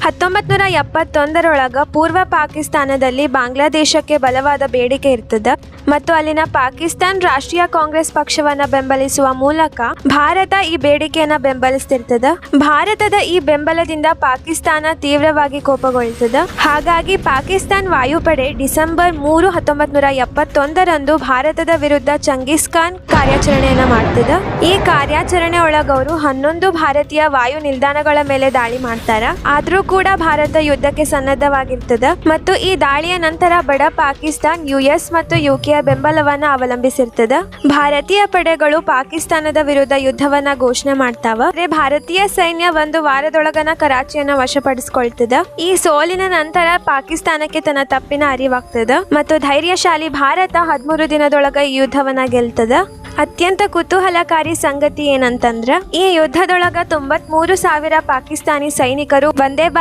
1971 ಪೂರ್ವ ಪಾಕಿಸ್ತಾನದಲ್ಲಿ ಬಾಂಗ್ಲಾದೇಶಕ್ಕೆ ಬಲವಾದ ಬೇಡಿಕೆ ಇರ್ತದೆ ಮತ್ತು ಅಲ್ಲಿನ ಪಾಕಿಸ್ತಾನ್ ರಾಷ್ಟ್ರೀಯ ಕಾಂಗ್ರೆಸ್ ಪಕ್ಷವನ್ನ ಬೆಂಬಲಿಸುವ ಮೂಲಕ ಭಾರತ ಈ ಬೇಡಿಕೆಯನ್ನ ಬೆಂಬಲಿಸ್ತಿರ್ತದ. ಭಾರತದ ಈ ಬೆಂಬಲದಿಂದ ಪಾಕಿಸ್ತಾನ ತೀವ್ರವಾಗಿ ಕೋಪಗೊಳ್ತದ. ಹಾಗಾಗಿ ಪಾಕಿಸ್ತಾನ್ ವಾಯುಪಡೆ ಡಿಸೆಂಬರ್ 3, 1971 ಭಾರತದ ವಿರುದ್ಧ ಚಂಗೀಸ್ ಖಾನ್ ಕಾರ್ಯಾಚರಣೆಯನ್ನ ಮಾಡ್ತದ. ಈ ಕಾರ್ಯಾಚರಣೆ ಒಳಗ ಅವರು 11 ಭಾರತೀಯ ವಾಯು ನಿಲ್ದಾಣಗಳ ಮೇಲೆ ದಾಳಿ ಮಾಡ್ತಾರ. ಆದ್ರೂ ಕೂಡ ಭಾರತ ಯುದ್ಧಕ್ಕೆ ಸನ್ನದ್ಧವಾಗಿರ್ತದ ಮತ್ತು ಈ ದಾಳಿಯ ನಂತರ ಬಡ ಪಾಕಿಸ್ತಾನ್ US ಮತ್ತು UK ಬೆಂಬಲವನ್ನ ಅವಲಂಬಿಸಿರ್ತದ. ಭಾರತೀಯ ಪಡೆಗಳು ಪಾಕಿಸ್ತಾನದ ವಿರುದ್ಧ ಯುದ್ಧವನ್ನ ಘೋಷಣೆ ಮಾಡ್ತಾವ. ಭಾರತೀಯ ಸೈನ್ಯ 1 ವಾರದೊಳಗನ ಕರಾಚಿಯನ್ನ ವಶಪಡಿಸಿಕೊಳ್ತದ. ಈ ಸೋಲಿನ ನಂತರ ಪಾಕಿಸ್ತಾನಕ್ಕೆ ತನ್ನ ತಪ್ಪಿನ ಅರಿವಾಗ್ತದ ಮತ್ತು ಧೈರ್ಯಶಾಲಿ ಭಾರತ 13 ದಿನದೊಳಗ ಈ ಯುದ್ಧವನ್ನ ಗೆಲ್ತದ. ಅತ್ಯಂತ ಕುತೂಹಲಕಾರಿ ಸಂಗತಿ ಏನಂತಂದ್ರ ಈ ಯುದ್ಧದೊಳಗ 93,000 ಪಾಕಿಸ್ತಾನಿ ಸೈನಿಕರು ಒಂದೇ